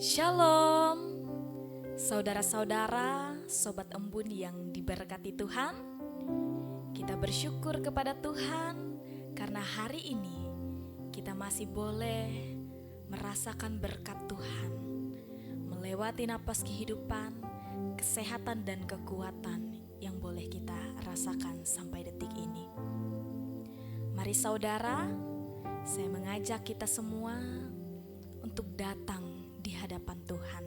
Shalom, saudara-saudara, sobat embun yang diberkati Tuhan. Kita bersyukur kepada Tuhan karena hari ini kita masih boleh merasakan berkat Tuhan, melewati napas kehidupan, kesehatan dan kekuatan yang boleh kita rasakan sampai detik ini. Mari saudara, saya mengajak kita semua untuk datang di hadapan Tuhan.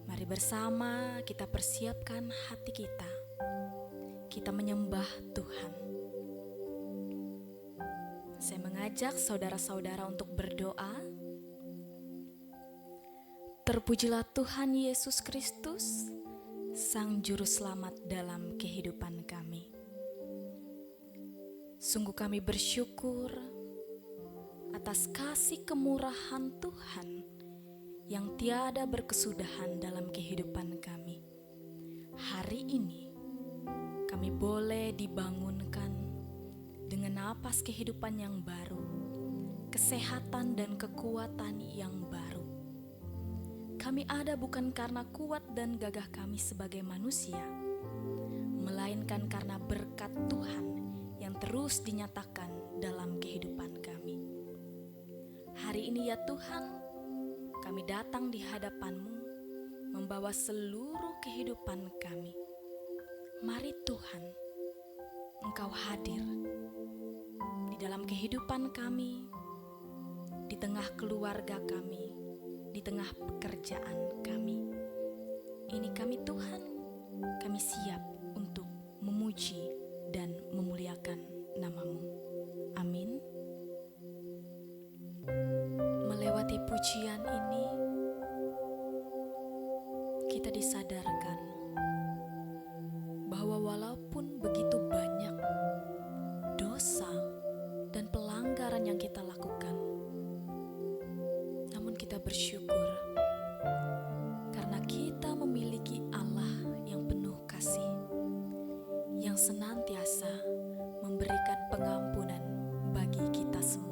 Mari bersama kita persiapkan hati kita. Kita menyembah Tuhan. Saya mengajak saudara-saudara untuk berdoa. Terpujilah Tuhan Yesus Kristus, Sang Juru Selamat dalam kehidupan kami. Sungguh kami bersyukur atas kasih kemurahan Tuhan yang tiada berkesudahan dalam kehidupan kami. Hari ini kami boleh dibangunkan dengan napas kehidupan yang baru, kesehatan dan kekuatan yang baru. Kami ada bukan karena kuat dan gagah kami sebagai manusia, melainkan karena berkat Tuhan yang terus dinyatakan dalam kehidupan kami. Hari ini ya Tuhan, kami datang di hadapan-Mu membawa seluruh kehidupan kami. Mari Tuhan, Engkau hadir di dalam kehidupan kami, di tengah keluarga kami, di tengah pekerjaan kami. Ini kami Tuhan, kami siap untuk memuji dan memuliakan nama-Mu. Amin. Melewati pujian ini, kita disadarkan bahwa walaupun begitu banyak dosa dan pelanggaran yang kita lakukan, namun kita bersyukur karena kita memiliki Allah yang penuh kasih, yang senantiasa memberikan pengampunan bagi kita semua.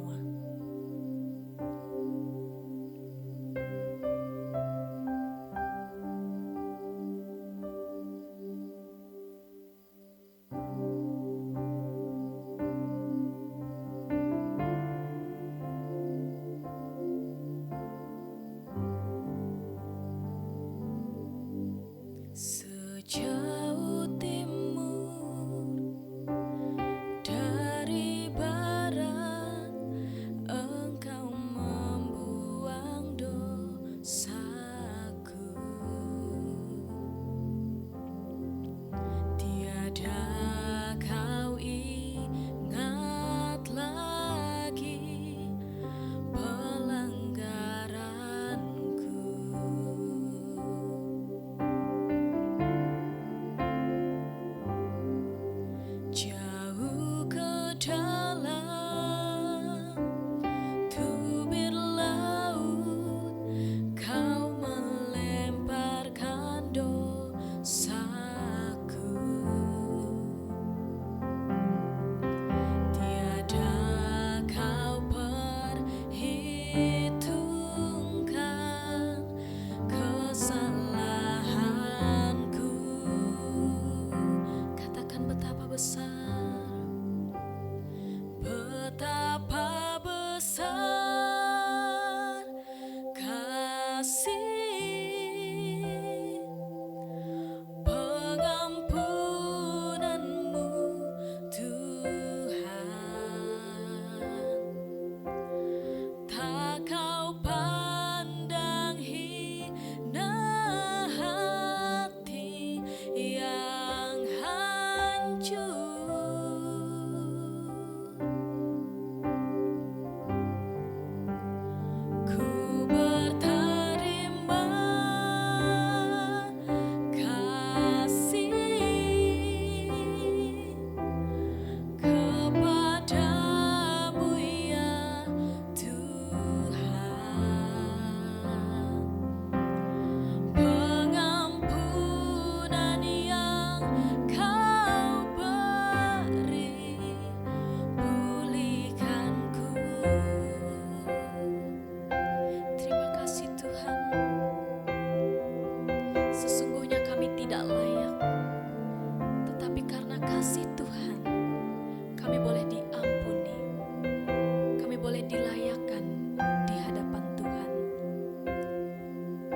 boleh dilayakan di hadapan Tuhan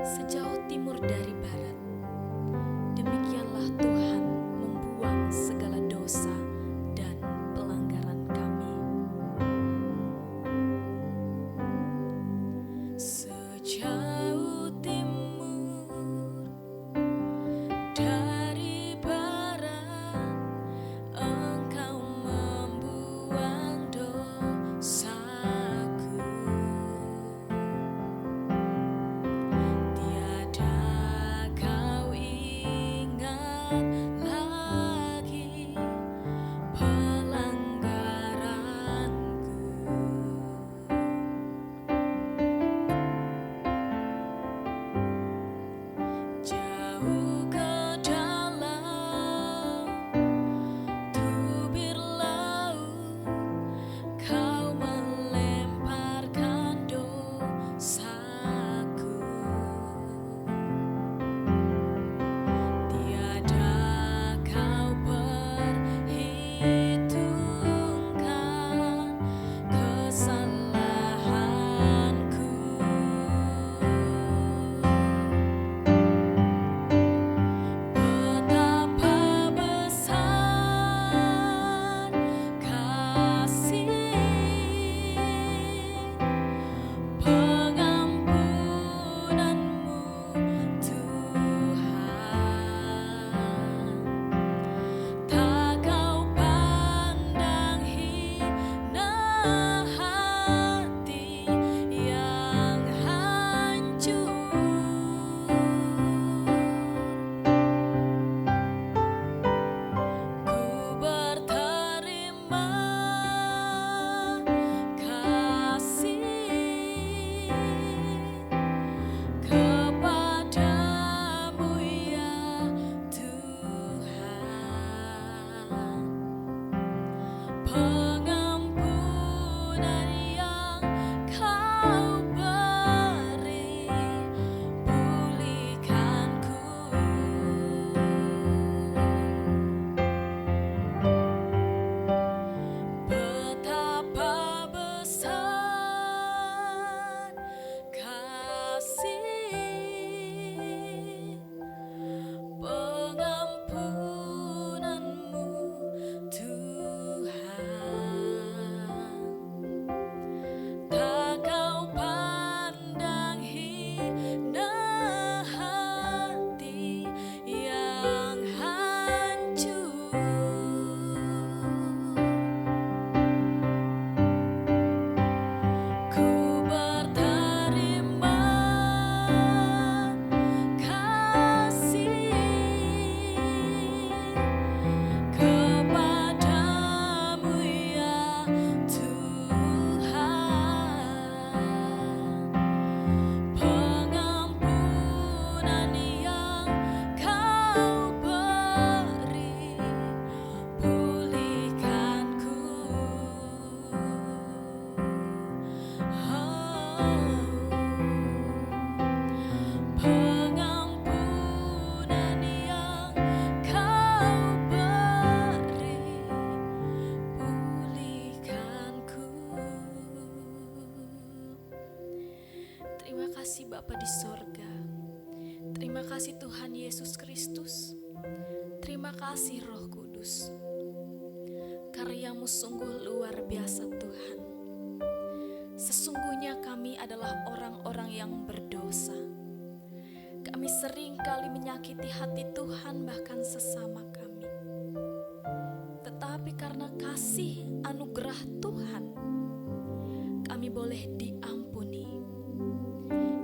sejauh timur dari barat. Demikianlah Tuhan membuang segala dosa dan pelanggaran kami. Sejauh timur dari barat, Engkau membuang dosaku. Tiada kau ingat lagi pelanggaranku. Jauh ke dalam tubir laut, Kau melemparkan dosaku. Tiada kau perhitungkan kesalahanku. Betapa besar kasih pengampunanmu, Tuhan. Tak kau pandang hina hati yang hancur. Ku berterima kasih kepadamu ya Tuhan. Pengampunan yang Kau beri, pulihkanku. Betapa besar kasih pengampunanmu, Tuhan. Tak kau pandang hina hati yang hancur. Ku berterima kasih kepadamu ya Tuhan. Pengampunan yang Kau beri, pulihkanku. Pengampunan yang Kau beri, pulihkanku. Terima kasih Bapa di sorga. Terima kasih Tuhan Yesus Kristus. Terima kasih Roh Kudus. Karyamu sungguh luar biasa Tuhan. Sesungguhnya kami adalah orang-orang yang berdosa. Kami sering kali menyakiti hati Tuhan bahkan sesama kami. Tetapi karena kasih anugerah Tuhan, kami boleh diampuni.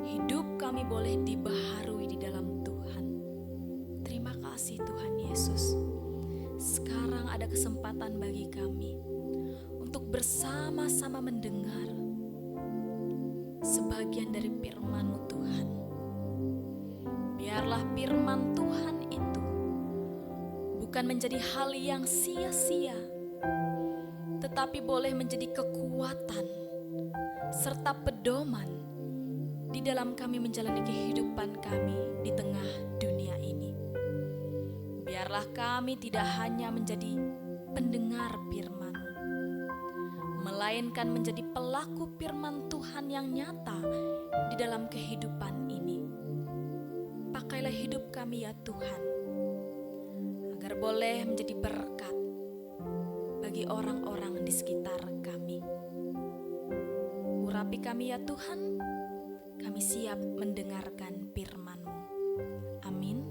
Hidup kami boleh dibaharui di dalam Tuhan. Terima kasih Tuhan Yesus. Sekarang ada kesempatan bagi kami untuk bersama-sama mendengar sebagian dari firman-Mu Tuhan. Biarlah firman Tuhan itu bukan menjadi hal yang sia-sia, tetapi boleh menjadi kekuatan serta pedoman di dalam kami menjalani kehidupan kami di tengah dunia ini. Biarlah kami tidak hanya menjadi pendengar firman-Mu, melainkan menjadi pelaku firman Tuhan yang nyata di dalam kehidupan ini. Pakailah hidup kami ya Tuhan, agar boleh menjadi berkat bagi orang-orang di sekitar kami. Urapi kami ya Tuhan, kami siap mendengarkan firman-Mu. Amin.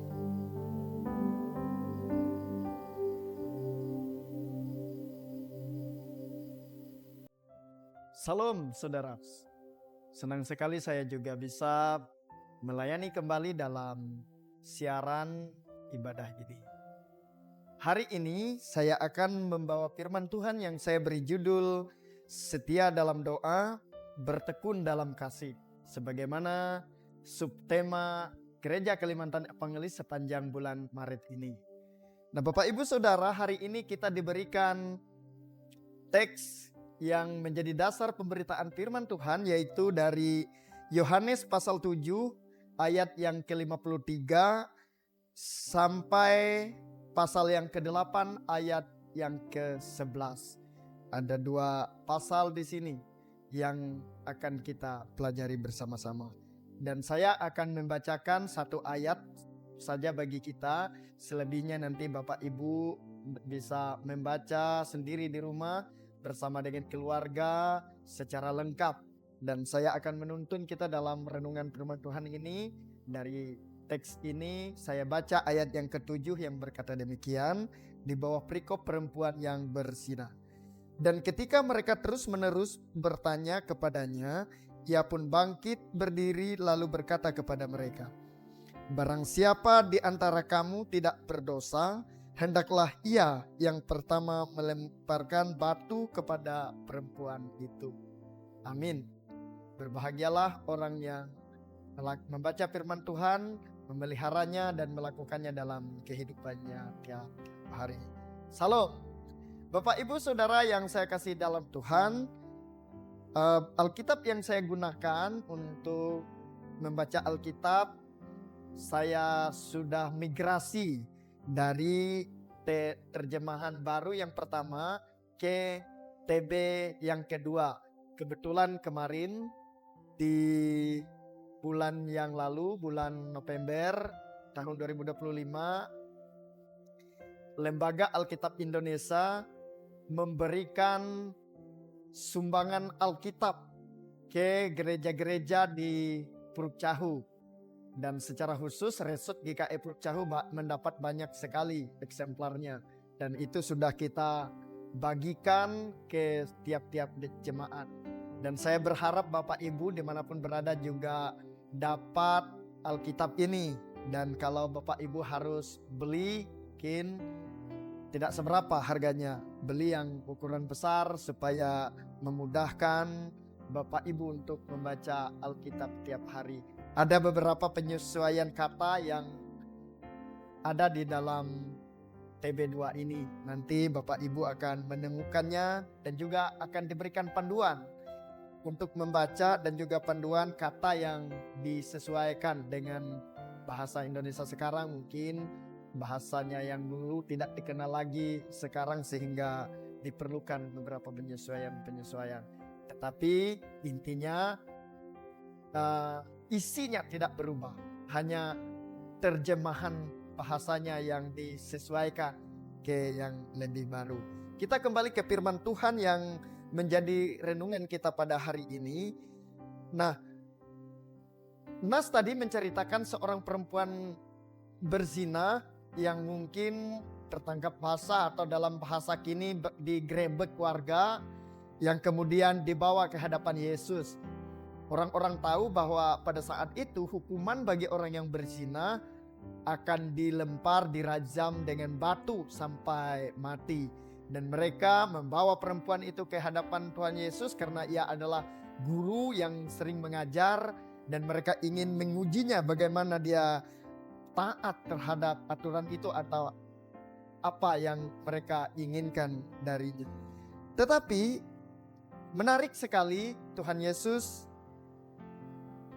Salam saudara, senang sekali saya juga bisa melayani kembali dalam siaran ibadah ini. Hari ini saya akan membawa firman Tuhan yang saya beri judul Setia dalam Doa, Bertekun dalam Kasih, sebagaimana subtema Gereja Kalimantan Evangelis sepanjang bulan Maret ini. Nah, Bapak Ibu Saudara, hari ini kita diberikan teks yang menjadi dasar pemberitaan firman Tuhan, yaitu dari Yohanes pasal 7 ayat yang ke-53 sampai pasal yang ke-8 ayat yang ke-11. Ada 2 pasal di sini yang akan kita pelajari bersama-sama. Dan saya akan membacakan 1 ayat saja bagi kita. Selebihnya nanti Bapak Ibu bisa membaca sendiri di rumah bersama dengan keluarga secara lengkap. Dan saya akan menuntun kita dalam renungan firman Tuhan ini. Dari teks ini saya baca ayat yang ke-7 yang berkata demikian, di bawah perikop perempuan yang berzina. Dan ketika mereka terus-menerus bertanya kepadanya, ia pun bangkit berdiri lalu berkata kepada mereka, "Barang siapa di antara kamu tidak berdosa, hendaklah ia yang pertama melemparkan batu kepada perempuan itu." Amin. Berbahagialah orang yang membaca firman Tuhan, memeliharanya dan melakukannya dalam kehidupannya tiap hari. Salam. Bapak Ibu Saudara yang saya kasih dalam Tuhan, Alkitab yang saya gunakan untuk membaca Alkitab, saya sudah migrasi dari terjemahan baru yang pertama ke TB yang kedua. Kebetulan kemarin di bulan yang lalu, bulan November tahun 2025, Lembaga Alkitab Indonesia memberikan sumbangan Alkitab ke gereja-gereja di Puruk Cahu. Dan secara khusus Resut GKI Puruk Cahu mendapat banyak sekali eksemplarnya. Dan itu sudah kita bagikan ke tiap-tiap jemaat. Dan saya berharap Bapak Ibu dimanapun berada juga dapat Alkitab ini. Dan kalau Bapak Ibu harus beli, mungkin tidak seberapa harganya. Beli yang ukuran besar supaya memudahkan Bapak Ibu untuk membaca Alkitab tiap hari. Ada beberapa penyesuaian kata yang ada di dalam TB2 ini. Nanti Bapak Ibu akan menemukannya dan juga akan diberikan panduan untuk membaca dan juga panduan kata yang disesuaikan dengan bahasa Indonesia sekarang. Mungkin bahasanya yang dulu tidak dikenal lagi sekarang sehingga diperlukan beberapa penyesuaian. Tetapi intinya isinya tidak berubah, hanya terjemahan bahasanya yang disesuaikan ke yang lebih baru. Kita kembali ke firman Tuhan yang menjadi renungan kita pada hari ini. Nah, Nas tadi menceritakan seorang perempuan berzina yang mungkin tertangkap basah atau dalam bahasa kini digrebek warga, yang kemudian dibawa ke hadapan Yesus. Orang-orang tahu bahwa pada saat itu hukuman bagi orang yang berzina akan dilempar, dirajam dengan batu sampai mati. Dan mereka membawa perempuan itu ke hadapan Tuhan Yesus karena ia adalah guru yang sering mengajar, dan mereka ingin mengujinya bagaimana dia taat terhadap aturan itu atau apa yang mereka inginkan darinya. Tetapi menarik sekali, Tuhan Yesus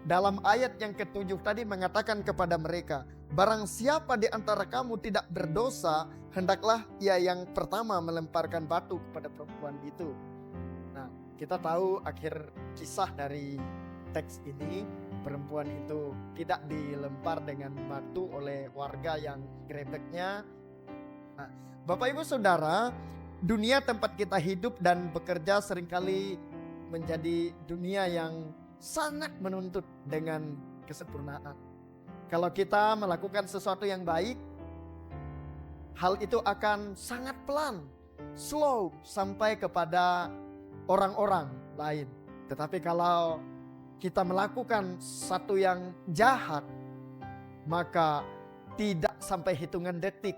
dalam ayat yang ke-7 tadi mengatakan kepada mereka, "Barang siapa di antara kamu tidak berdosa, hendaklah ia yang pertama melemparkan batu kepada perempuan itu." Nah, Kita tahu akhir kisah dari teks ini, perempuan itu tidak dilempar dengan batu oleh warga yang grebeknya. Nah, Bapak Ibu Saudara, dunia tempat kita hidup dan bekerja seringkali menjadi dunia yang sangat menuntut dengan kesempurnaan. Kalau kita melakukan sesuatu yang baik, hal itu akan sangat pelan, slow sampai kepada orang-orang lain. Tetapi kalau kita melakukan satu yang jahat, maka tidak sampai hitungan detik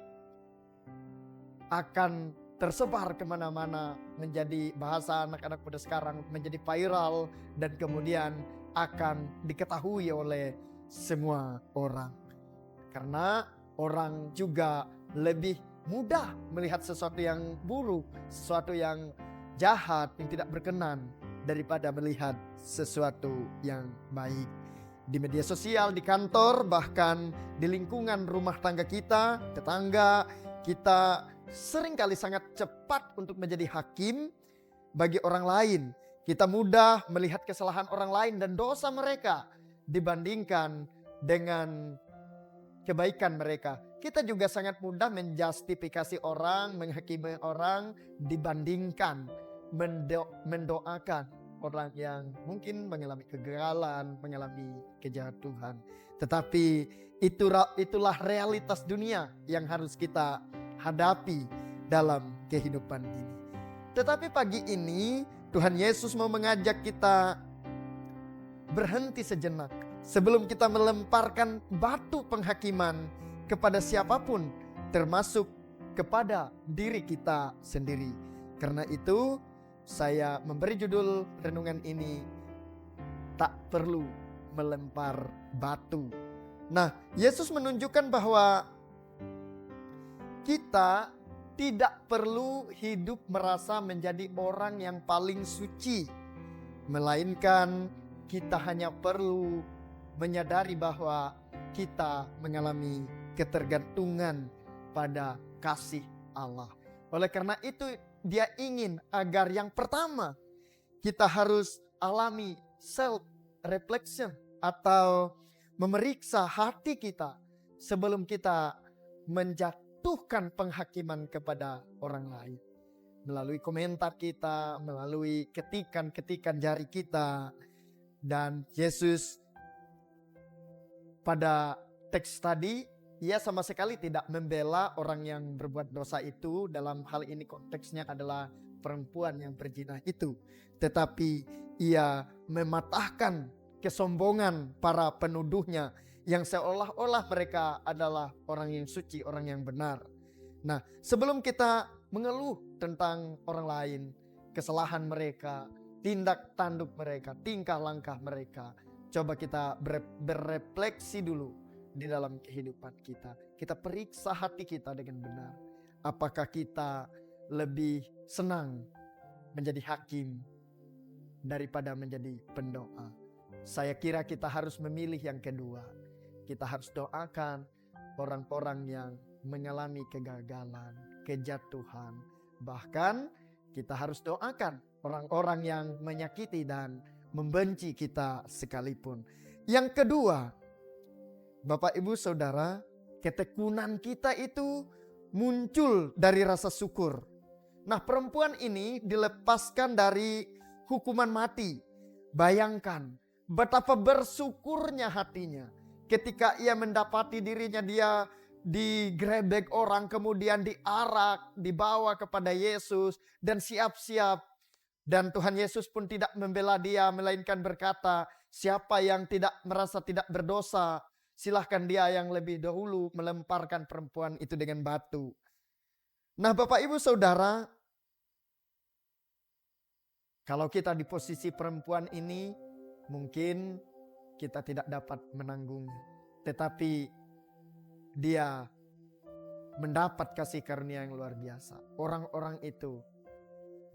akan tersebar kemana-mana, menjadi bahasa anak-anak pada sekarang, menjadi viral, dan kemudian akan diketahui oleh semua orang. Karena orang juga lebih mudah melihat sesuatu yang buruk, sesuatu yang jahat, yang tidak berkenan, daripada melihat sesuatu yang baik. Di media sosial, di kantor, bahkan di lingkungan rumah tangga kita, tetangga kita, seringkali sangat cepat untuk menjadi hakim bagi orang lain. Kita mudah melihat kesalahan orang lain dan dosa mereka dibandingkan dengan kebaikan mereka. Kita juga sangat mudah menjustifikasi orang, menghakimi orang dibandingkan mendoakan orang yang mungkin mengalami kegagalan, mengalami kejatuhan. Tetapi itulah realitas dunia yang harus kita hadapi dalam kehidupan ini. Tetapi pagi ini Tuhan Yesus mau mengajak kita berhenti sejenak sebelum kita melemparkan batu penghakiman kepada siapapun, termasuk kepada diri kita sendiri. Karena itu saya memberi judul renungan ini, tak perlu melempar batu. Nah, Yesus menunjukkan bahwa kita tidak perlu hidup merasa menjadi orang yang paling suci, melainkan kita hanya perlu menyadari bahwa kita mengalami ketergantungan pada kasih Allah. Oleh karena itu, Dia ingin agar yang pertama kita harus alami self reflection atau memeriksa hati kita sebelum kita menjatuhkan penghakiman kepada orang lain. Melalui komentar kita, melalui ketikan-ketikan jari kita. Dan Yesus pada teks tadi, Ia sama sekali tidak membela orang yang berbuat dosa itu. Dalam hal ini konteksnya adalah perempuan yang berzina itu. Tetapi Ia mematahkan kesombongan para penuduhnya yang seolah-olah mereka adalah orang yang suci, orang yang benar. Nah, sebelum kita mengeluh tentang orang lain, kesalahan mereka, tindak tanduk mereka, tingkah langkah mereka, coba kita berefleksi dulu di dalam kehidupan kita. Kita periksa hati kita dengan benar. Apakah kita lebih senang menjadi hakim daripada menjadi pendoa? Saya kira kita harus memilih yang kedua. Kita harus doakan orang-orang yang mengalami kegagalan, kejatuhan. Bahkan kita harus doakan orang-orang yang menyakiti dan membenci kita sekalipun. Yang kedua, Bapak Ibu Saudara, ketekunan kita itu muncul dari rasa syukur. Nah, perempuan ini dilepaskan dari hukuman mati. Bayangkan betapa bersyukurnya hatinya ketika ia mendapati dirinya dia digrebek orang, kemudian diarak, dibawa kepada Yesus dan siap-siap. Dan Tuhan Yesus pun tidak membela dia, melainkan berkata, siapa yang tidak merasa tidak berdosa, silahkan dia yang lebih dahulu melemparkan perempuan itu dengan batu. Nah, Bapak Ibu Saudara, kalau kita di posisi perempuan ini, mungkin kita tidak dapat menanggung. Tetapi dia mendapat kasih karunia yang luar biasa. Orang-orang itu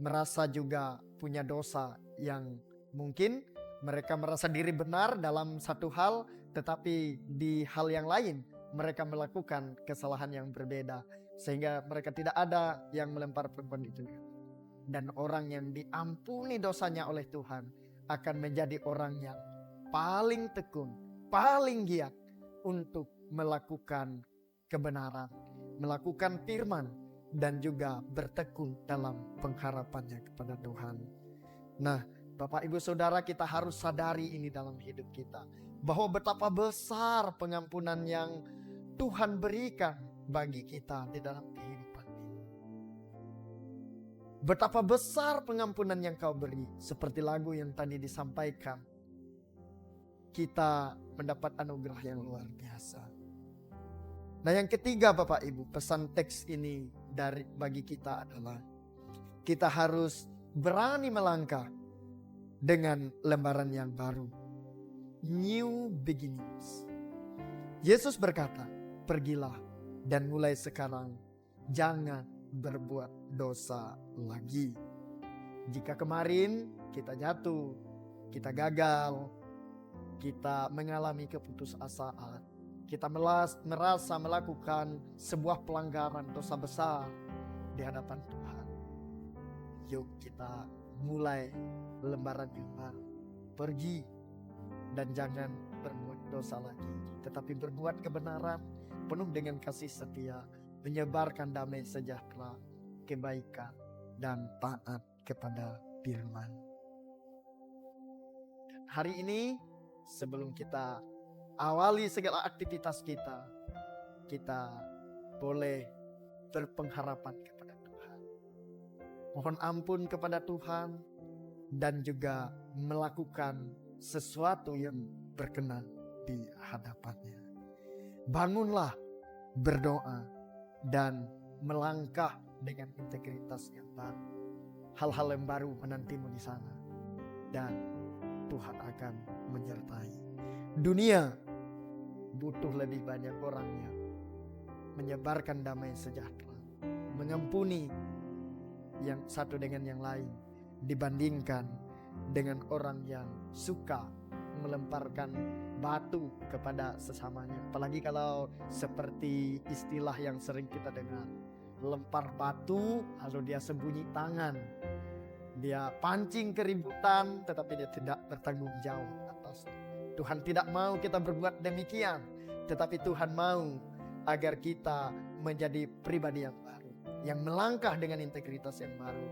merasa juga punya dosa yang mungkin mereka merasa diri benar dalam satu hal, tetapi di hal yang lain mereka melakukan kesalahan yang berbeda. Sehingga mereka tidak ada yang melempar perempuan itu. Dan orang yang diampuni dosanya oleh Tuhan akan menjadi orang yang paling tekun, paling giat untuk melakukan kebenaran, melakukan firman, dan juga bertekun dalam pengharapannya kepada Tuhan. Nah, Bapak Ibu Saudara, kita harus sadari ini dalam hidup kita, bahwa betapa besar pengampunan yang Tuhan berikan bagi kita di dalam kehidupan ini. Betapa besar pengampunan yang Kau beri, seperti lagu yang tadi disampaikan. Kita mendapat anugerah yang luar biasa. Nah, yang ketiga Bapak Ibu, pesan teks ini bagi kita adalah kita harus berani melangkah dengan lembaran yang baru. New beginnings. Yesus berkata, "Pergilah dan mulai sekarang jangan berbuat dosa lagi." Jika kemarin kita jatuh, kita gagal, kita mengalami keputusasaan, kita merasa melakukan sebuah pelanggaran dosa besar di hadapan Tuhan, yuk kita mulai lembaran yang baru. Pergi dan jangan berbuat dosa lagi, tetapi berbuat kebenaran penuh dengan kasih setia, menyebarkan damai sejahtera, kebaikan, dan taat kepada firman. Hari ini sebelum kita awali segala aktivitas kita boleh berpengharapan kepada Tuhan. Mohon ampun kepada Tuhan dan juga melakukan sesuatu yang berkenan di hadapannya. Bangunlah, berdoa, dan melangkah dengan integritas yang baru. Hal-hal yang baru menantimu di sana, dan Tuhan akan menyertai. Dunia butuh lebih banyak orang yang menyebarkan damai sejahtera, mengampuni yang satu dengan yang lain, dibandingkan dengan orang yang suka melemparkan batu kepada sesamanya. Apalagi kalau seperti istilah yang sering kita dengar, lempar batu lalu dia sembunyi tangan, dia pancing keributan tetapi dia tidak bertanggung jawab atasnya. Tuhan tidak mau kita berbuat demikian, tetapi Tuhan mau agar kita menjadi pribadi yang baru, yang melangkah dengan integritas yang baru,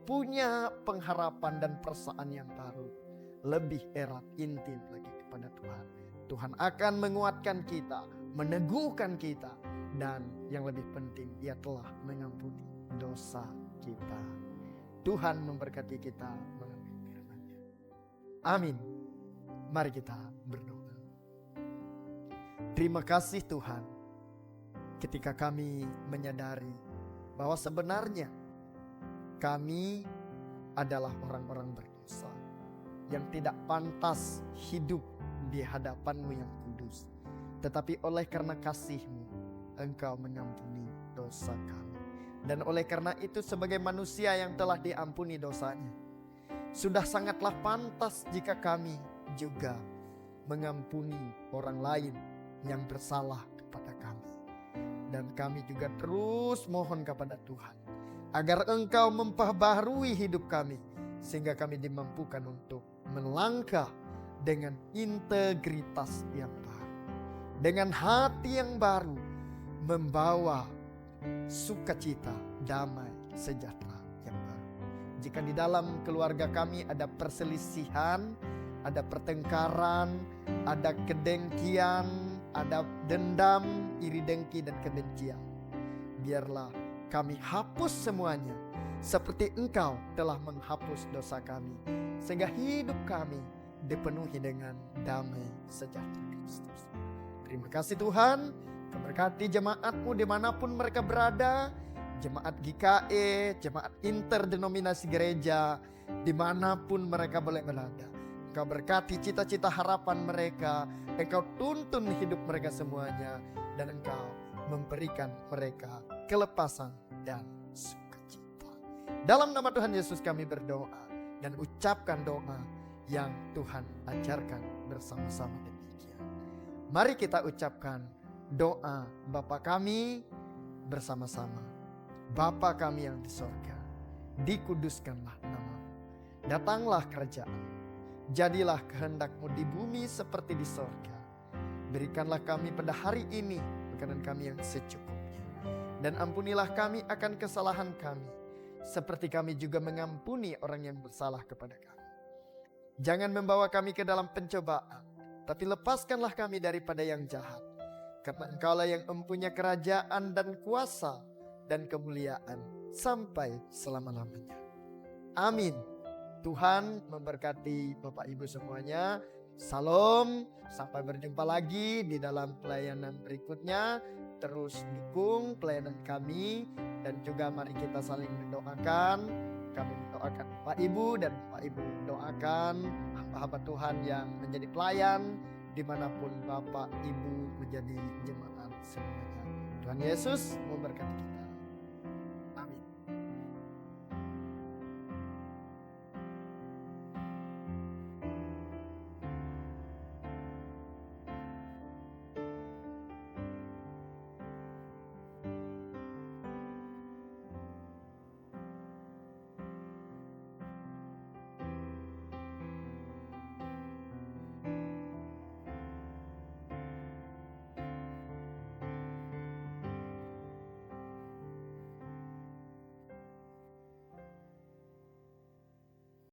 punya pengharapan dan perasaan yang baru, lebih erat, intim lagi kepada Tuhan. Tuhan akan menguatkan kita, meneguhkan kita, dan yang lebih penting, Dia telah mengampuni dosa kita. Tuhan memberkati kita mengenai firman-Nya. Amin. Mari kita berdoa. Terima kasih Tuhan, ketika kami menyadari bahwa sebenarnya kami adalah orang-orang berdosa yang tidak pantas hidup di hadapan-Mu yang kudus. Tetapi oleh karena kasih-Mu, Engkau mengampuni dosa kami. Dan oleh karena itu sebagai manusia yang telah diampuni dosanya, sudah sangatlah pantas jika kami juga mengampuni orang lain yang bersalah kepada kami. Dan kami juga terus mohon kepada Tuhan agar Engkau memperbaharui hidup kami, sehingga kami dimampukan untuk melangkah dengan integritas yang baru, dengan hati yang baru, membawa sukacita, damai, sejahtera yang baru. Jika di dalam keluarga kami ada perselisihan, ada pertengkaran, ada kedengkian, ada dendam, iri dengki, dan kebencian, biarlah kami hapus semuanya seperti Engkau telah menghapus dosa kami, sehingga hidup kami dipenuhi dengan damai sejahtera Kristus. Terima kasih Tuhan. Berkati jemaat-Mu dimanapun mereka berada, jemaat GKE, jemaat interdenominasi gereja, dimanapun mereka boleh berada. Engkau berkati cita-cita harapan mereka, Engkau tuntun hidup mereka semuanya, dan Engkau memberikan mereka kelepasan dan sukacita. Dalam nama Tuhan Yesus kami berdoa dan ucapkan doa yang Tuhan ajarkan bersama-sama demikian. Mari kita ucapkan doa Bapa kami bersama-sama. Bapa kami yang di sorga, dikuduskanlah namamu. Datanglah kerajaan, jadilah kehendak-Mu di bumi seperti di sorga. Berikanlah kami pada hari ini makanan kami yang secukupnya. Dan ampunilah kami akan kesalahan kami, seperti kami juga mengampuni orang yang bersalah kepada kami. Jangan membawa kami ke dalam pencobaan, tapi lepaskanlah kami daripada yang jahat. Karena Engkaulah yang mempunyai kerajaan dan kuasa dan kemuliaan sampai selama-lamanya. Amin. Tuhan memberkati Bapak Ibu semuanya. Salam, sampai berjumpa lagi di dalam pelayanan berikutnya. Terus dukung pelayanan kami dan juga mari kita saling mendoakan. Kami mendoakan Bapak Ibu dan Bapak Ibu mendoakan hamba-hamba Tuhan yang menjadi pelayan dimanapun Bapak Ibu menjadi jemaat semuanya. Tuhan Yesus memberkati kita.